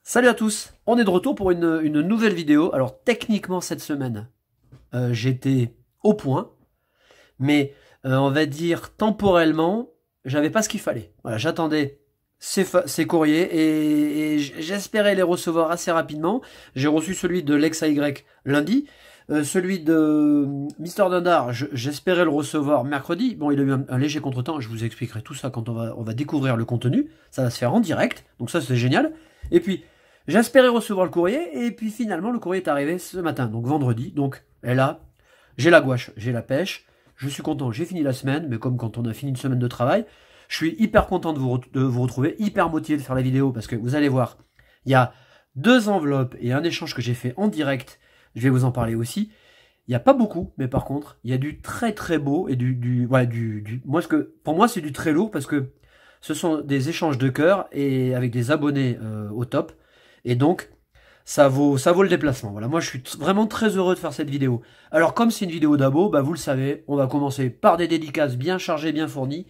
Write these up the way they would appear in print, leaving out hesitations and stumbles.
Salut à tous, on est de retour pour une nouvelle vidéo. Alors techniquement cette semaine, j'étais au point, mais on va dire temporellement, j'avais pas ce qu'il fallait. Voilà, j'attendais ces courriers et j'espérais les recevoir assez rapidement. J'ai reçu celui de l'Ex-AY lundi, celui de Mister Dindar, j'espérais le recevoir mercredi. Bon, il a eu un léger contretemps, je vous expliquerai tout ça quand on va découvrir le contenu. Ça va se faire en direct, donc ça c'est génial. Et puis, j'espérais recevoir le courrier, et puis finalement le courrier est arrivé ce matin, donc vendredi. Donc, et là, j'ai la gouache, j'ai la pêche, je suis content, j'ai fini la semaine, mais comme quand on a fini une semaine de travail, je suis hyper content de vous retrouver, hyper motivé de faire la vidéo, parce que vous allez voir, il y a 2 enveloppes et un échange que j'ai fait en direct, je vais vous en parler aussi. Il n'y a pas beaucoup, mais par contre, il y a du très très beau, et pour moi c'est du très lourd, parce que ce sont des échanges de cœur, et avec des abonnés au top. Et donc, ça vaut le déplacement. Voilà, moi je suis vraiment très heureux de faire cette vidéo. Alors comme c'est une vidéo d'abo, bah vous le savez, on va commencer par des dédicaces bien chargées, bien fournies.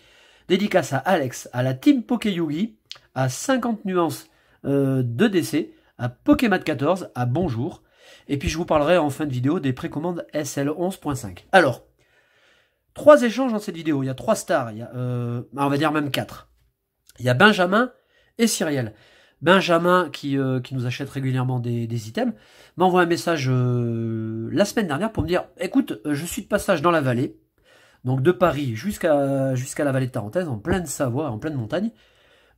Dédicace à Alex, à la team PokéYugi, à 50 nuances de DC, à Pokémat14, à Bonjour. Et puis je vous parlerai en fin de vidéo des précommandes SL11.5. Alors, 3 échanges dans cette vidéo. Il y a 3 stars, il y a, on va dire même 4. Il y a Benjamin et Cyriel. Benjamin, qui nous achète régulièrement des items, m'envoie un message la semaine dernière pour me dire « Écoute, je suis de passage dans la vallée, donc de Paris jusqu'à la vallée de Tarentaise, en pleine Savoie, en pleine montagne.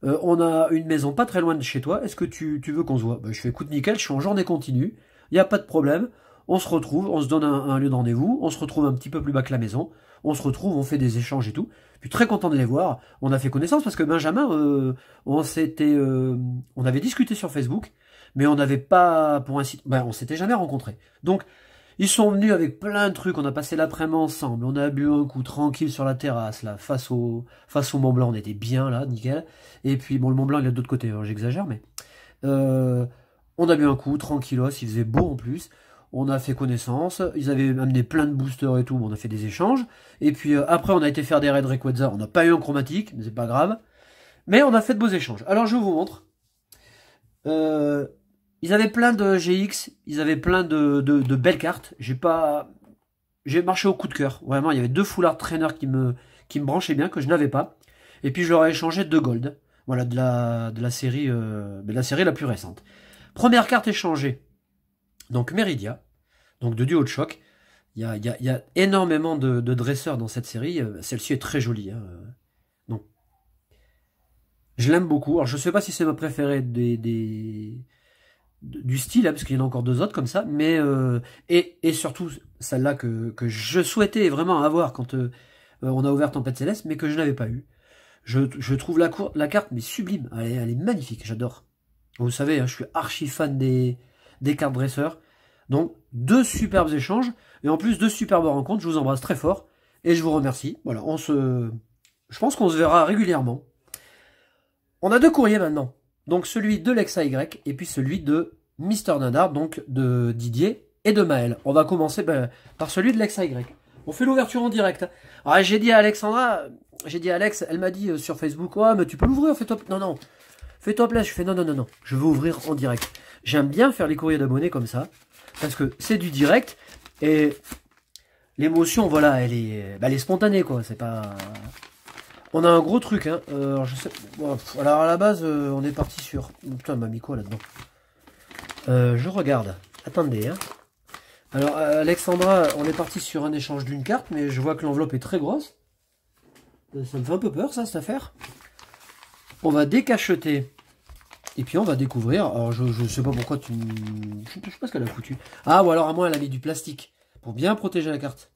On a une maison pas très loin de chez toi, est-ce que tu veux qu'on se voit ?» Je fais « Écoute, nickel, je suis en journée continue, il n'y a pas de problème, on se retrouve, on se donne un lieu de rendez-vous, on se retrouve un petit peu plus bas que la maison, on se retrouve, on fait des échanges et tout. » Je suis très content de les voir. On a fait connaissance parce que Benjamin, on avait discuté sur Facebook, mais on n'avait pas, on s'était jamais rencontrés. Donc, ils sont venus avec plein de trucs. On a passé l'après-midi ensemble. On a bu un coup tranquille sur la terrasse, là, face au Mont Blanc. On était bien là, nickel. Et puis, bon, le Mont Blanc, il est de l'autre côté. J'exagère, mais on a bu un coup tranquillos. Il faisait beau en plus. On a fait connaissance, ils avaient amené plein de boosters et tout, on a fait des échanges. Et puis après, on a été faire des raids Rayquaza, on n'a pas eu un chromatique, mais c'est pas grave. Mais on a fait de beaux échanges. Alors je vous montre. Ils avaient plein de GX, ils avaient plein de belles cartes. J'ai marché au coup de cœur. Vraiment, il y avait 2 foulards traîneurs qui me branchaient bien, que je n'avais pas. Et puis je leur ai échangé 2 gold. Voilà, de la série la plus récente. Première carte échangée. Donc Meridia, donc de duo de choc. Il y a énormément de dresseurs dans cette série. Celle-ci est très jolie. Hein. Donc, je l'aime beaucoup. Alors je sais pas si c'est ma préférée du style, hein, parce qu'il y en a encore 2 autres comme ça. Mais et surtout celle-là que je souhaitais vraiment avoir quand on a ouvert Tempête Céleste, mais que je n'avais pas eu. Je trouve la carte mais sublime. Elle est magnifique. J'adore. Vous savez, hein, je suis archi fan des cartes dresseurs. Donc 2 superbes échanges et en plus 2 superbes rencontres. Je vous embrasse très fort et je vous remercie. Voilà, je pense qu'on se verra régulièrement. On a 2 courriers maintenant. Donc celui de l'Ex-AY et puis celui de Mister Dindar, donc de Didier et de Maël. On va commencer par celui de l'Ex-AY. On fait l'ouverture en direct. Alors j'ai dit à Alexandra, elle m'a dit sur Facebook, ouais mais tu peux l'ouvrir, fais-toi... Non, fais-toi plaisir. Je fais non, je veux ouvrir en direct. J'aime bien faire les courriers d'abonnés comme ça. Parce que c'est du direct et l'émotion, voilà, elle est spontanée, quoi. C'est pas. On a un gros truc, hein. Alors, je sais. Bon, alors à la base, on est parti sur. Putain, m'a mis quoi là-dedans? Je regarde. Attendez, hein. Alors, Alexandra, on est parti sur un échange d'une carte, mais je vois que l'enveloppe est très grosse. Ça me fait un peu peur, ça, cette affaire. On va décacheter. Et puis on va découvrir, alors je sais pas pourquoi je sais pas ce qu'elle a foutu. Ah, ou alors à moi elle a mis du plastique, pour bien protéger la carte.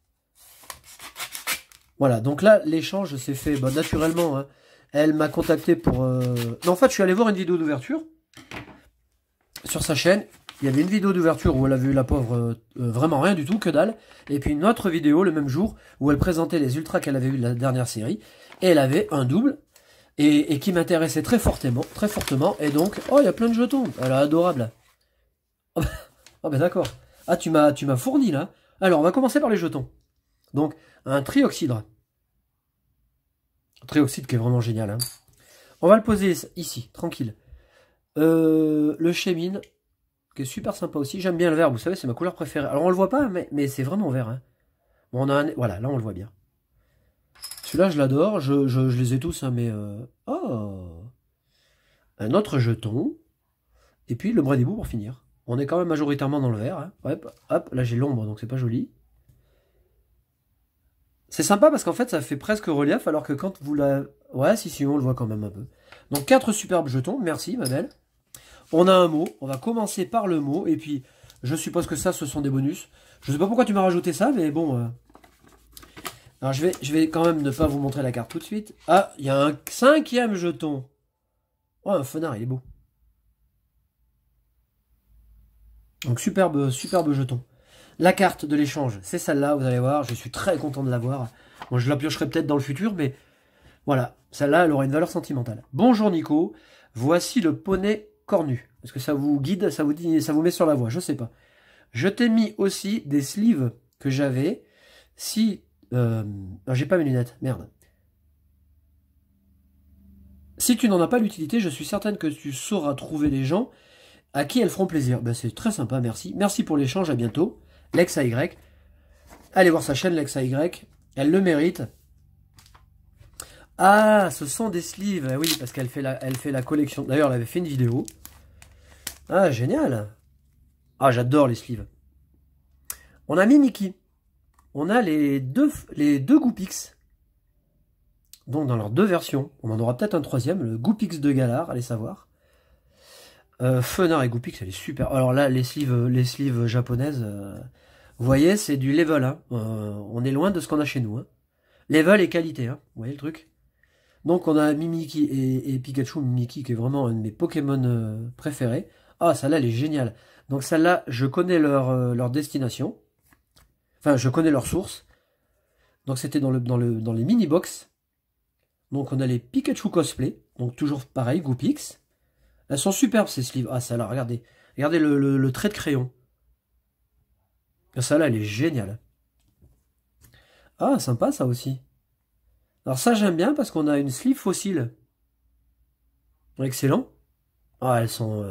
Voilà, donc là l'échange s'est fait naturellement. Hein. Elle m'a contacté pour... Non, en fait je suis allé voir une vidéo d'ouverture, sur sa chaîne. Il y avait une vidéo d'ouverture où elle a vu la pauvre vraiment rien du tout, que dalle. Et puis une autre vidéo le même jour, où elle présentait les ultras qu'elle avait eu de la dernière série. Et elle avait un double. Et qui m'intéressait très fortement, et donc, oh, il y a plein de jetons, elle est adorable. Oh ben d'accord. Ah, tu m'as fourni là. Alors, on va commencer par les jetons. Donc, un trioxydre. Un trioxyde qui est vraiment génial. Hein. On va le poser ici, tranquille. Le Chémine, qui est super sympa aussi. J'aime bien le vert, vous savez, c'est ma couleur préférée. Alors, on le voit pas, mais c'est vraiment vert. Hein. Bon, on a un... Voilà, là, on le voit bien. Celui-là, je l'adore. Je les ai tous, hein, mais... Oh, un autre jeton. Et puis, le Bradibou pour finir. On est quand même majoritairement dans le vert. Hein. Hop, hop, là, j'ai l'ombre, donc c'est pas joli. C'est sympa parce qu'en fait, ça fait presque relief, alors que quand vous la... Ouais, si, on le voit quand même un peu. Donc, 4 superbes jetons. Merci, ma belle. On a un mot. On va commencer par le mot. Et puis, je suppose que ça, ce sont des bonus. Je sais pas pourquoi tu m'as rajouté ça, mais bon... Alors, je vais quand même ne pas vous montrer la carte tout de suite. Ah, il y a un 5e jeton. Oh, un fenard, il est beau. Donc, superbe jeton. La carte de l'échange, c'est celle-là, vous allez voir. Je suis très content de l'avoir. Bon, je la piocherai peut-être dans le futur, mais voilà. Celle-là, elle aura une valeur sentimentale. Bonjour Nico, voici le poney cornu. Est-ce que ça vous guide, ça vous dit, ça vous met sur la voie? Je sais pas. Je t'ai mis aussi des sleeves que j'avais. Si... j'ai pas mes lunettes, merde. Si tu n'en as pas l'utilité, je suis certaine que tu sauras trouver des gens à qui elles feront plaisir. Ben, c'est très sympa, merci. Merci pour l'échange, à bientôt. Lex AY. Allez voir sa chaîne, Lex AY. Elle le mérite. Ah, ce sont des sleeves. Oui, parce qu'elle fait la collection. D'ailleurs, elle avait fait une vidéo. Ah, génial. Ah, j'adore les sleeves. On a mis Mickey. On a les deux Goopix. Donc, dans leurs deux versions. On en aura peut-être un troisième, le Goopix de Galar, allez savoir. Fenard et Goopix, elle est super. Alors là, les sleeves japonaises, vous voyez, c'est du level. Hein. On est loin de ce qu'on a chez nous. Hein. Level et qualité, hein. Vous voyez le truc? Donc on a Mimiki et Pikachu. Mimiki qui est vraiment un de mes Pokémon préférés. Ah, celle-là, elle est géniale. Donc celle-là, je connais leur destination. Enfin, je connais leur source. Donc c'était dans les mini-box. Donc on a les Pikachu cosplay. Donc toujours pareil, Goopix. Elles sont superbes ces sleeves. Ah, celle-là, regardez. Regardez le trait de crayon. Celle-là, elle est géniale. Ah, sympa ça aussi. Alors ça, j'aime bien parce qu'on a une sleeve fossile. Excellent. Ah, elles sont...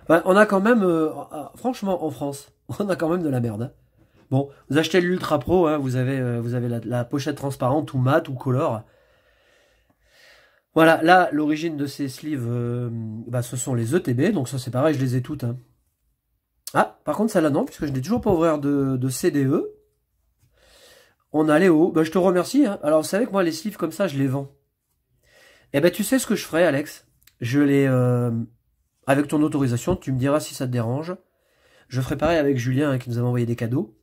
Ouais, on a quand même... franchement, en France, on a quand même de la merde. Hein. Bon, vous achetez l'Ultra Pro, hein, vous avez la pochette transparente ou mat ou color. Voilà, là, l'origine de ces sleeves, ce sont les ETB, donc ça c'est pareil, je les ai toutes. Hein. Ah, par contre, celle-là non, puisque je n'ai toujours pas ouvert de CDE. On a Léo, je te remercie. Hein. Alors, vous savez que moi, les sleeves comme ça, je les vends. Eh ben, tu sais ce que je ferai, Alex? Je les... avec ton autorisation, tu me diras si ça te dérange. Je ferai pareil avec Julien, hein, qui nous avait envoyé des cadeaux.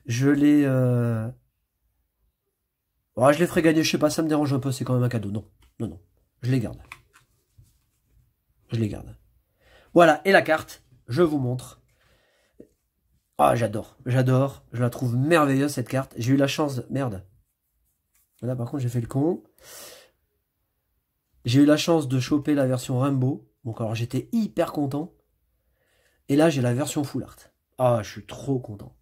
Je les... je les ferai gagner, je sais pas, ça me dérange un peu, c'est quand même un cadeau. Non. Non, je les garde. Je les garde. Voilà, et la carte, je vous montre. Ah, j'adore, je la trouve merveilleuse cette carte. J'ai eu la chance de... Merde. Là, par contre, j'ai fait le con. J'ai eu la chance de choper la version Rainbow. Donc, alors, j'étais hyper content. Et là, j'ai la version Full Art. Ah, je suis trop content.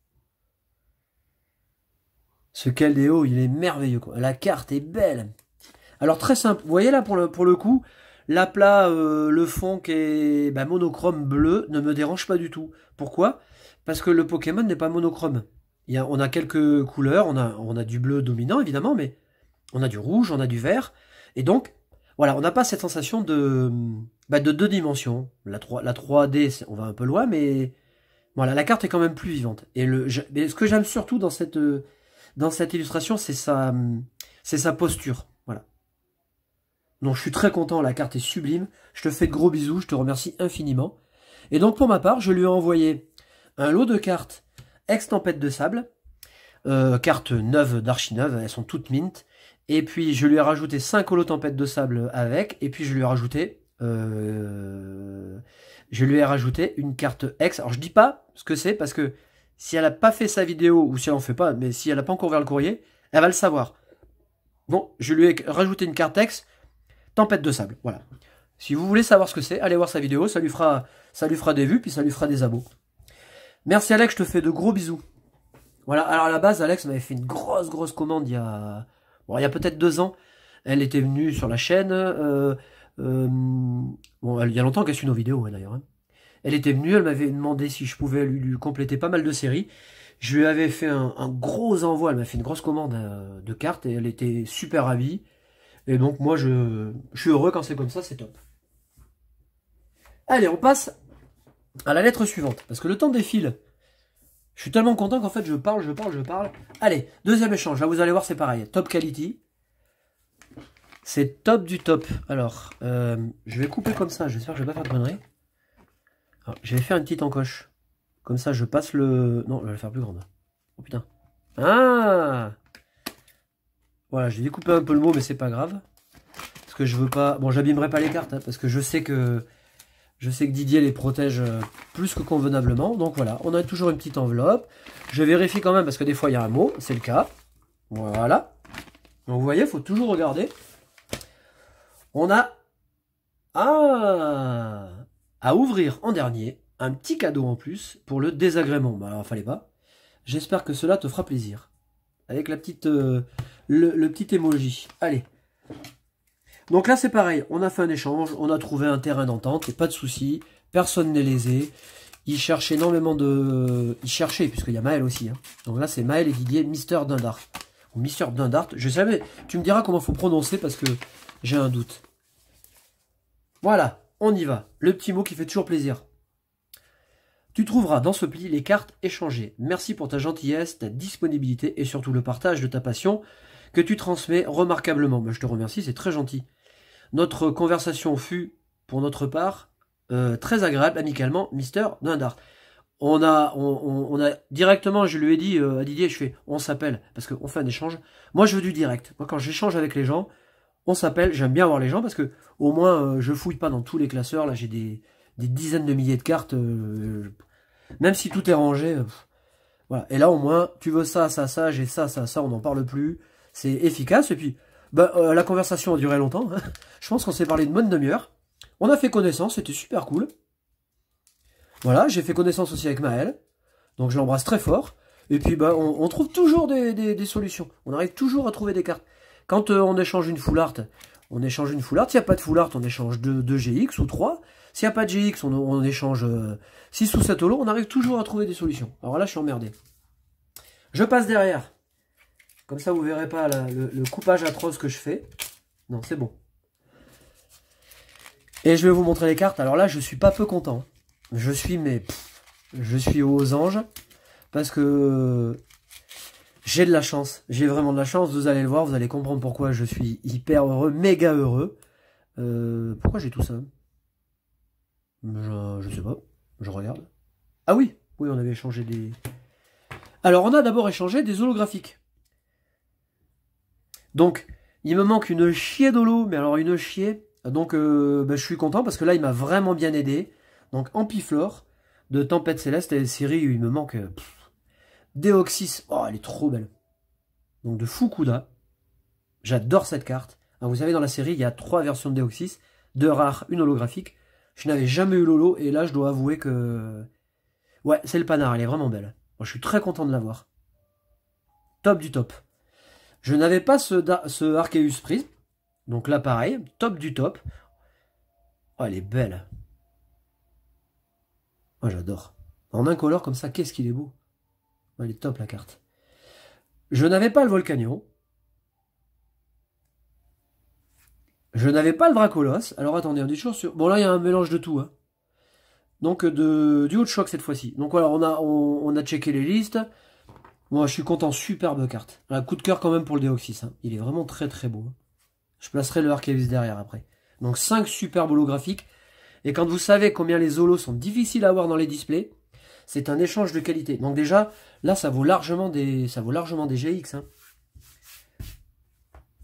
Ce Keldeo, il est merveilleux, quoi. La carte est belle. Alors très simple, vous voyez là pour le coup, l'aplat, le fond qui est monochrome bleu ne me dérange pas du tout. Pourquoi? Parce que le Pokémon n'est pas monochrome. On a quelques couleurs, on a du bleu dominant évidemment, mais on a du rouge, on a du vert. Et donc, voilà, on n'a pas cette sensation de 2 dimensions. La 3D, on va un peu loin, mais voilà, la carte est quand même plus vivante. Et ce que j'aime surtout dans cette illustration, c'est sa posture. Voilà. Donc je suis très content, la carte est sublime. Je te fais de gros bisous, je te remercie infiniment. Et donc pour ma part, je lui ai envoyé un lot de cartes ex-tempête de sable. Cartes neuves d'archi-neuves, elles sont toutes mint. Et puis je lui ai rajouté 5 holos tempête de sable avec. Et puis je lui ai rajouté... une carte ex. Alors je dis pas ce que c'est parce que si elle n'a pas fait sa vidéo, ou si elle en fait pas, mais si elle n'a pas encore ouvert le courrier, elle va le savoir. Bon, je lui ai rajouté une carte ex, tempête de sable, voilà. Si vous voulez savoir ce que c'est, allez voir sa vidéo, ça lui fera des vues, puis ça lui fera des abos. Merci Alex, je te fais de gros bisous. Voilà, alors à la base, Alex m'avait fait une grosse commande il y a peut-être 2 ans. Elle était venue sur la chaîne. Bon, il y a longtemps qu'elle suit nos vidéos, ouais, d'ailleurs. Hein. Elle était venue, elle m'avait demandé si je pouvais lui compléter pas mal de séries. Je lui avais fait un gros envoi, elle m'a fait une grosse commande de cartes et elle était super ravie. Et donc moi, je suis heureux quand c'est comme ça, c'est top. Allez, on passe à la lettre suivante, parce que le temps défile. Je suis tellement content qu'en fait, je parle. Allez, deuxième échange, là vous allez voir, c'est pareil. Top quality. C'est top du top. Alors, je vais couper comme ça, j'espère que je vais pas faire de conneries. Alors, je vais faire une petite encoche. Comme ça, je passe le... Non, je vais la faire plus grande. Oh putain. Ah! Voilà, j'ai découpé un peu le mot, mais c'est pas grave. Parce que je veux pas... Bon, j'abîmerai pas les cartes, hein, parce que je sais que Didier les protège plus que convenablement. Donc voilà, on a toujours une petite enveloppe. Je vérifie quand même, parce que des fois, il y a un mot. C'est le cas. Voilà. Donc vous voyez, il faut toujours regarder. On a... Ah! À ouvrir en dernier. Un petit cadeau en plus pour le désagrément. Bah alors, fallait pas. J'espère que cela te fera plaisir. Avec la petite, le petit emoji. Allez. Donc là, c'est pareil. On a fait un échange. On a trouvé un terrain d'entente. Et pas de souci. Personne n'est lésé. Il cherche énormément de... Il cherchait, puisqu'il y a Maël aussi. Hein. Donc là, c'est Maël et Didier, Mister Dundart. Ou Mister Dundart. Je savais. Tu me diras comment il faut prononcer parce que j'ai un doute. Voilà. On y va. Le petit mot qui fait toujours plaisir. Tu trouveras dans ce pli les cartes échangées. Merci pour ta gentillesse, ta disponibilité et surtout le partage de ta passion que tu transmets remarquablement. Je te remercie, c'est très gentil. Notre conversation fut, pour notre part, très agréable, amicalement, Mister Dundart. On a directement, je lui ai dit à Didier, je fais, on s'appelle, parce qu'on fait un échange. Moi, je veux du direct. Moi, quand j'échange avec les gens, on s'appelle. J'aime bien voir les gens parce que, au moins, je fouille pas dans tous les classeurs. Là, j'ai des dizaines de milliers de cartes. Même si tout est rangé, voilà. Et là, au moins, tu veux ça, j'ai ça, on n'en parle plus. C'est efficace. Et puis, la conversation a duré longtemps. Hein. Je pense qu'on s'est parlé de bonne demi-heure. On a fait connaissance, c'était super cool. Voilà, j'ai fait connaissance aussi avec Maël. Donc, je l'embrasse très fort. Et puis, on trouve toujours des solutions. On arrive toujours à trouver des cartes. Quand on échange une full art, on échange une full art. S'il n'y a pas de full art, on échange 2 GX ou 3. S'il n'y a pas de GX, on échange 6 ou 7 holos. On arrive toujours à trouver des solutions. Alors là, je suis emmerdé. Je passe derrière. Comme ça, vous ne verrez pas le coupage atroce que je fais. Non, c'est bon. Et je vais vous montrer les cartes. Alors là, je suis pas peu content. Je suis aux anges. Parce que j'ai de la chance. J'ai vraiment de la chance. Vous allez le voir. Vous allez comprendre pourquoi je suis hyper heureux. Méga heureux. Pourquoi j'ai tout ça? Je sais pas. Je regarde. Ah oui. Oui, on avait échangé des... Alors, on a d'abord échangé des holographiques. Donc, il me manque une chier d'holo. Mais alors, une chier. Donc, je suis content parce que là, il m'a vraiment bien aidé. Donc, Ampiflore de Tempête Céleste et série où il me manque... Deoxys. Oh, elle est trop belle. Donc, de Fukuda. J'adore cette carte. Alors, vous savez, dans la série, il y a 3 versions de Deoxys. 2 rares, une holographique. Je n'avais jamais eu Lolo et là je dois avouer que... Ouais, c'est le panard, elle est vraiment belle. Moi, je suis très content de l'avoir. Top du top. Je n'avais pas ce Arceus Prism. Donc là pareil, top du top. Oh, elle est belle. Oh, j'adore. En incolore comme ça, qu'est-ce qu'il est beau. Oh, elle est top la carte. Je n'avais pas le Volcanion. Je n'avais pas le Dracolos. Alors attendez, on est toujours sur... Bon là, il y a un mélange de tout. Hein. Donc du haut de choc cette fois-ci. Donc voilà, on a checké les listes. Moi, je suis content. Superbe carte. Un coup de cœur quand même pour le Deoxys. Hein. Il est vraiment très très beau. Je placerai le Arceus derrière après. Donc 5 superbes holographiques. Et quand vous savez combien les holos sont difficiles à avoir dans les displays, c'est un échange de qualité. Donc déjà, là, ça vaut largement des GX. Hein.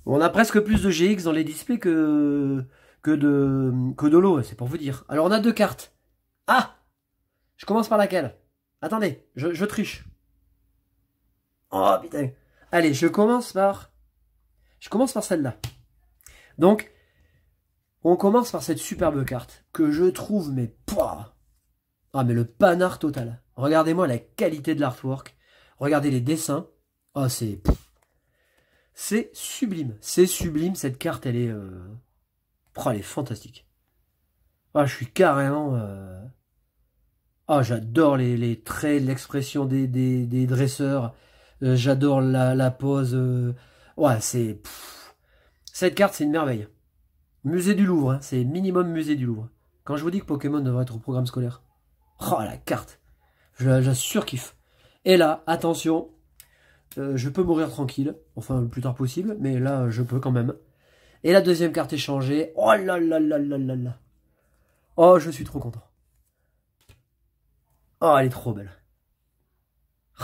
On a presque plus de GX dans les displays que de l'eau, c'est pour vous dire. Alors on a 2 cartes. Ah! Je commence par laquelle? Attendez, je triche. Oh putain. Allez, je commence par celle-là. Donc, on commence par cette superbe carte que je trouve, mais pouah. Ah, mais le panard total. Regardez-moi la qualité de l'artwork. Regardez les dessins. Oh, c'est sublime. C'est sublime, cette carte, elle est... Oh, elle est fantastique. Ah, je suis carrément... Ah, j'adore les traits, l'expression des dresseurs. J'adore la pose. Ouais, c'est... Cette carte, c'est une merveille. Musée du Louvre, hein, c'est minimum musée du Louvre. Quand je vous dis que Pokémon devrait être au programme scolaire. Oh, la carte. Je la surkiffe. Et là, attention, je peux mourir tranquille. Enfin, le plus tard possible, mais là, je peux quand même. Et la deuxième carte est changée. Oh là là là là là là. Oh, je suis trop content. Oh, elle est trop belle.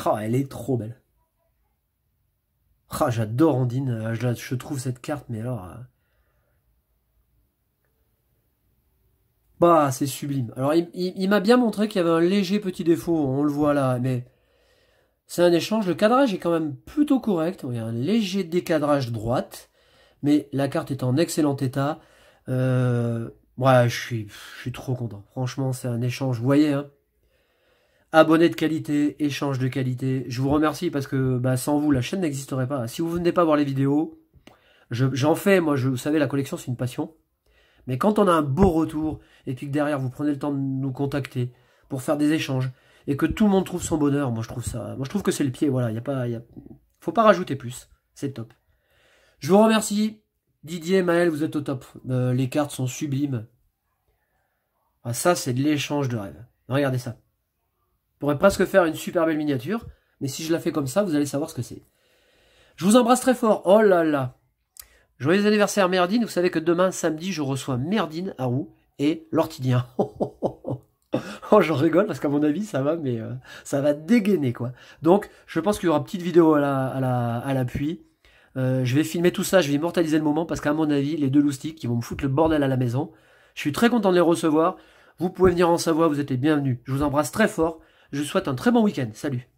Oh, elle est trop belle. Oh, j'adore Ondine. Je trouve cette carte, mais alors... Bah, c'est sublime. Alors, il m'a bien montré qu'il y avait un léger petit défaut. On le voit là, mais... C'est un échange. Le cadrage est quand même plutôt correct. Il y a un léger décadrage droite. Mais la carte est en excellent état. Ouais, je suis trop content. Franchement, c'est un échange. Vous voyez, hein. Abonné de qualité, échange de qualité. Je vous remercie parce que bah, sans vous, la chaîne n'existerait pas. Si vous venez pas voir les vidéos, j'en fais. Moi, vous savez, la collection, c'est une passion. Mais quand on a un beau retour, et puis que derrière, vous prenez le temps de nous contacter pour faire des échanges, et que tout le monde trouve son bonheur, moi, je trouve que c'est le pied. Voilà, faut pas rajouter plus. C'est top. Je vous remercie. Didier, Maël, vous êtes au top. Les cartes sont sublimes. Ah, ça, c'est de l'échange de rêve. Regardez ça. Je pourrais presque faire une super belle miniature, mais si je la fais comme ça, vous allez savoir ce que c'est. Je vous embrasse très fort. Oh là là. Joyeux anniversaire Merdine. Vous savez que demain, samedi, je reçois Merdine à Roux et l'Ortidien. Oh, j'en rigole parce qu'à mon avis, ça va, mais ça va dégainer, quoi. Donc, je pense qu'il y aura une petite vidéo à l'appui. Je vais filmer tout ça, je vais immortaliser le moment parce qu'à mon avis, les deux loustiques qui vont me foutre le bordel à la maison. Je suis très content de les recevoir. Vous pouvez venir en Savoie, vous êtes les bienvenus. Je vous embrasse très fort. Je vous souhaite un très bon week-end. Salut.